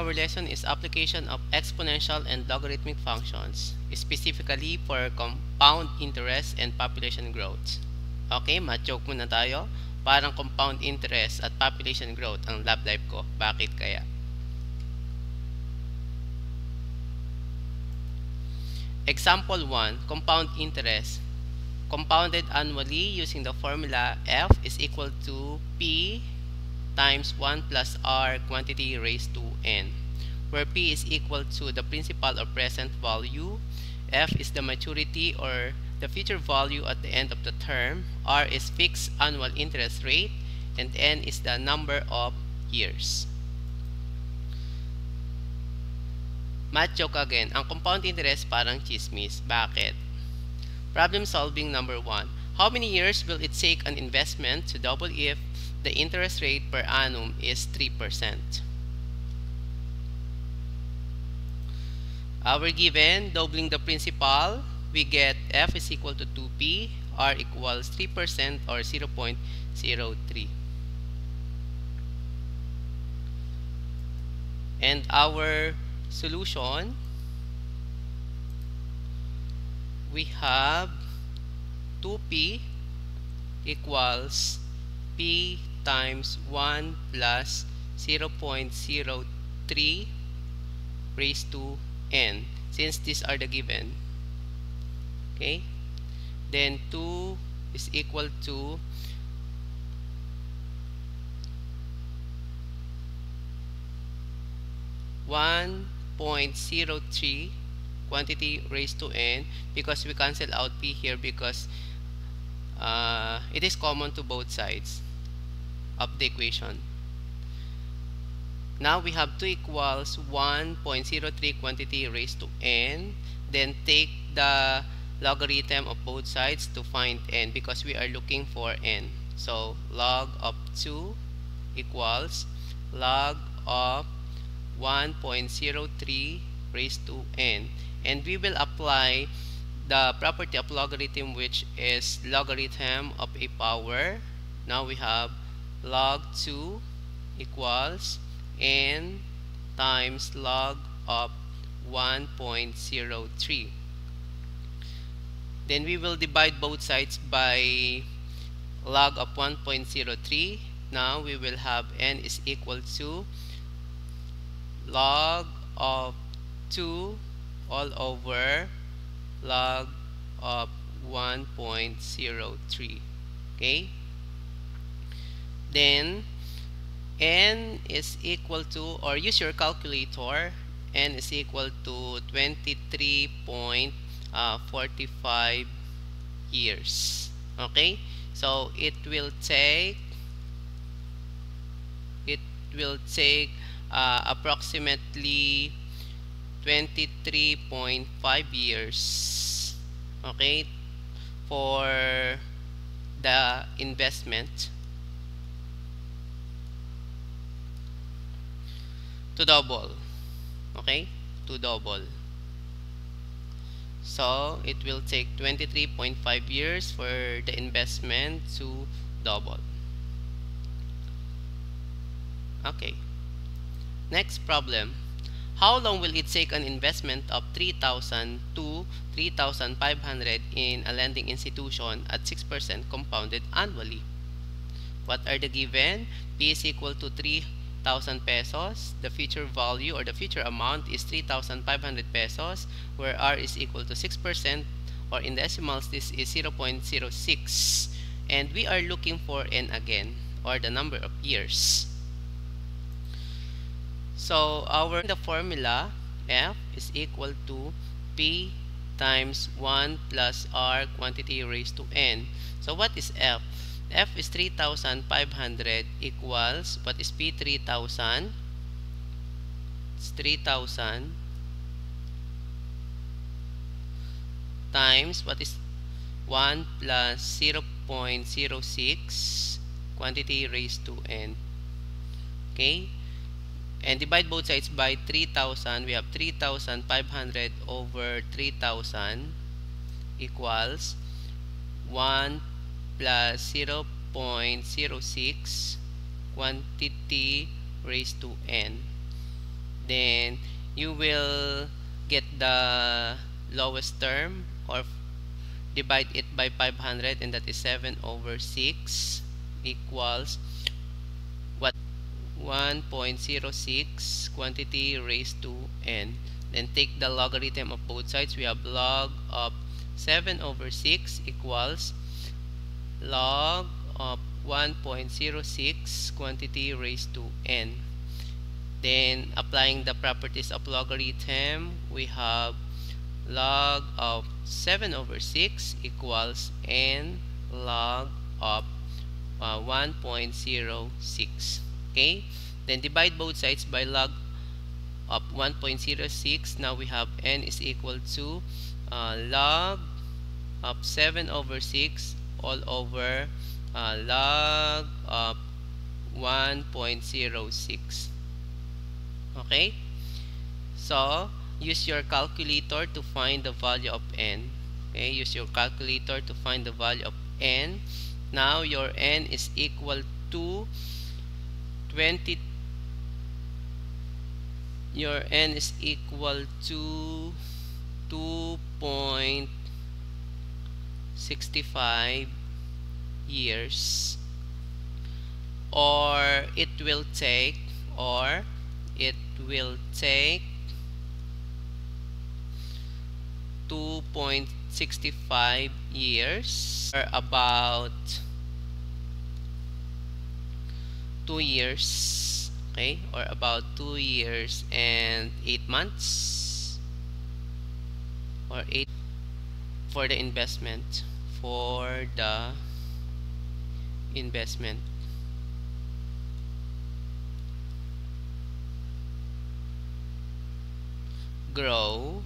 Our lesson is application of exponential and logarithmic functions, specifically for compound interest and population growth. Okay, ma-joke muna tayo. Parang compound interest at population growth ang love life ko. Bakit kaya? Example 1, compound interest. Compounded annually using the formula F is equal to P times 1 plus R quantity raised to N, where P is equal to the principal or present value, F is the maturity or the future value at the end of the term, R is fixed annual interest rate, and N is the number of years. Math joke again, ang compound interest parang chismis. Bakit? Problem solving number 1. How many years will it take an investment to double if the interest rate per annum is 3%? Our given, doubling the principal, we get F is equal to 2P, R equals 3% or 0.03. And our solution, we have 2P equals P times 1 plus 0.03 raised to N, since these are the given. Okay, then 2 is equal to 1.03 quantity raised to N, because we cancel out P here because it is common to both sides of the equation. Now we have 2 equals 1.03 quantity raised to N, then take the logarithm of both sides to find N because we are looking for N. So log of 2 equals log of 1.03 raised to N, and we will apply the property of logarithm, which is logarithm of a power. Now we have log 2 equals N times log of 1.03. Then we will divide both sides by log of 1.03. Now we will have N is equal to log of 2 all over log of 1.03. Okay, then N is equal to, or use your calculator, N is equal to 23.45 years. Okay, so it will take approximately 23.5 years, okay, for the investment to double. Okay, to double. So it will take 23.5 years for the investment to double. Okay, next problem. How long will it take an investment of 3,000 to 3,500 in a lending institution at 6% compounded annually? What are the given? P is equal to 3,000 pesos. The future value or the future amount is 3,500 pesos, where R is equal to 6%, or in decimals this is 0.06. And we are looking for N again, or the number of years. So the formula F is equal to P times 1 plus R quantity raised to N. So what is F? F is 3,500 equals, what is P? 3,000. It's 3,000 times, what is 1 plus 0.06 quantity raised to N. Okay, and divide both sides by 3,000. We have 3,500 over 3,000 equals 1 plus 0.06 quantity raised to N. then you will get the lowest term, or divide it by 500, and that is 7 over 6 equals what? 1.06 quantity raised to n. Then take the logarithm of both sides. We have log of 7 over 6 equals log of 1.06 quantity raised to n. Then applying the properties of logarithm, we have log of 7 over 6 equals n log of 1.06. Okay, then divide both sides by log of 1.06. Now we have n is equal to log of 7 over 6 all over log of 1.06. Okay, so use your calculator to find the value of n. Okay, use your calculator to find the value of n. Now your n is equal to 20. Your n is equal to 2.65 years, or it will take 2.65 years, or about 2 years, okay, or about 2 years and 8 months, or 8 for the investment, grow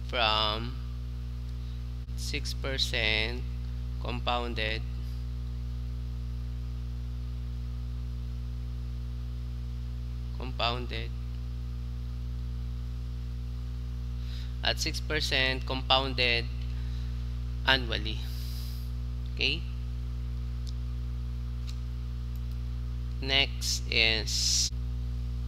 from 6% compounded at 6% compounded annually. Okay, next is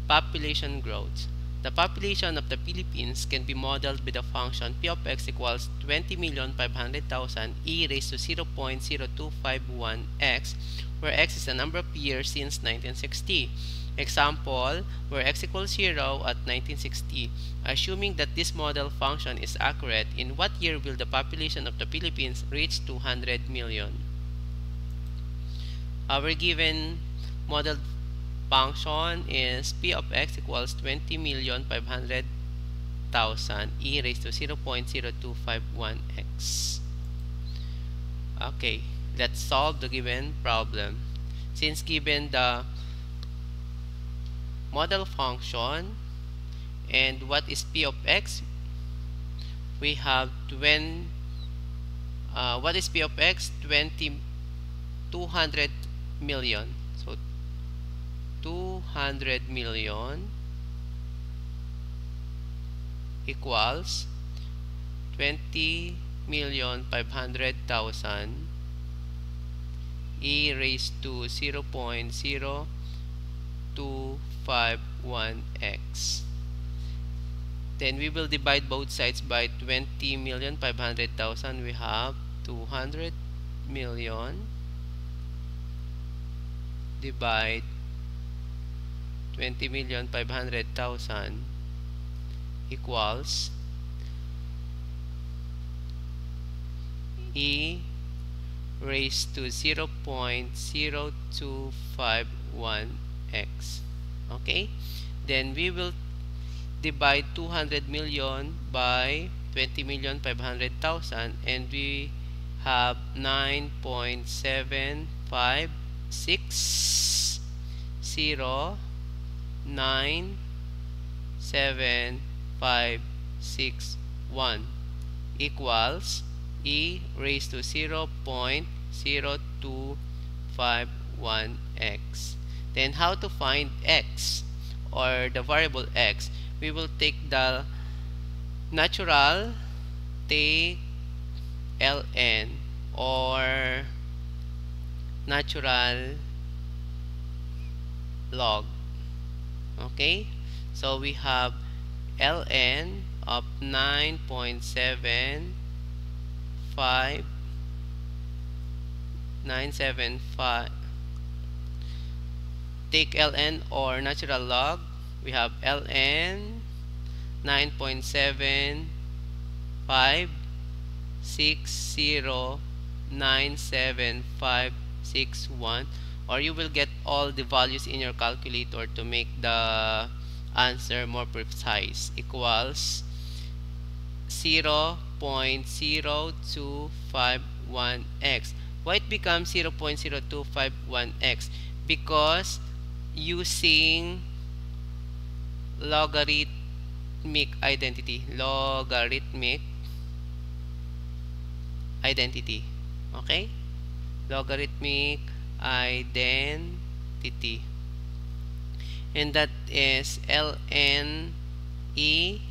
population growth. The population of the Philippines can be modeled with the function p of x equals 20,500,000 e raised to 0.0251x, where x is the number of years since 1960. Example, where x equals 0 at 1960. Assuming that this model function is accurate, in what year will the population of the Philippines reach 200 million? Our given model function is p of x equals 20,500,000 e raised to 0.0251x. Okay, let's solve the given problem. Since given the model function and what is p of x, we have what is p of x? 200 million. So 200 million equals 20,500,000 e raised to 0.0251x. Then we will divide both sides by 20,500,000. We have 200 million divide 20,500,000 equals e raised to 0.0251x. Okay, then we will divide 200 million by 20,500,000, and we have 9.756097,561 equals e raised to 0.0251x. Then how to find x, or the variable x? We will take the natural, take ln, or natural log. Okay, So we have ln of 9.75975. Take ln or natural log. We have ln 9.756097561, or you will get all the values in your calculator to make the answer more precise. Equals 0.0251x. Why it becomes 0.0251x? Because using logarithmic identity. Okay? Logarithmic identity. And that is ln e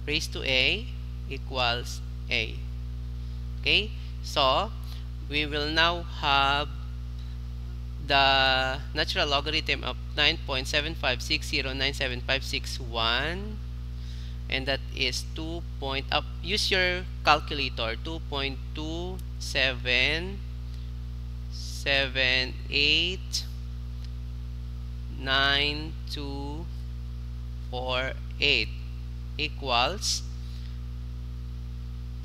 raised to a equals a. Okay? So, we will now have the natural logarithm of 9.7560975661, and that is 2. Use your calculator. 2.27789248 equals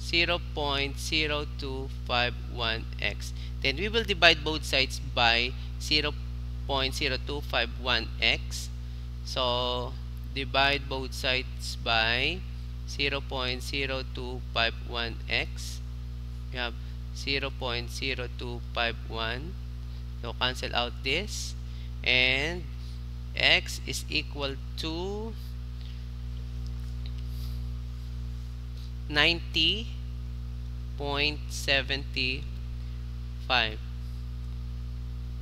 0.0251x. Then we will divide both sides by 0.0251x. So divide both sides by 0.0251x. We have 0.0251. So cancel out this, and x is equal to 90.75.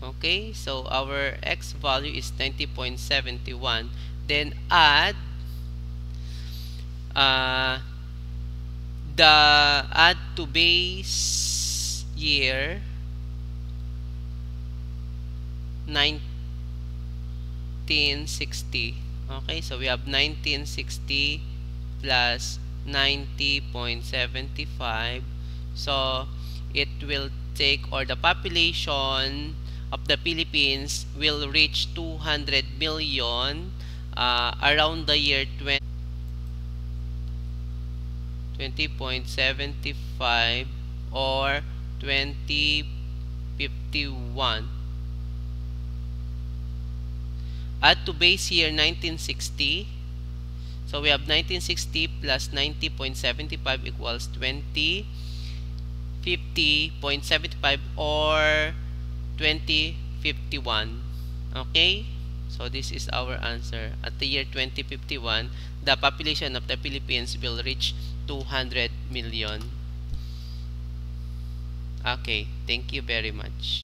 Okay, so our x value is 90.71. Then add to base year 1960. Okay, so we have 1960 plus 90.75. So it will take, or the population of the Philippines will reach 200 million around the year 20.75 or 2051. Add to base year 1960. So we have 1960 plus 90.75 equals 2050.75 or 2051. Okay? So this is our answer. At the year 2051, the population of the Philippines will reach 200 million. Okay, thank you very much.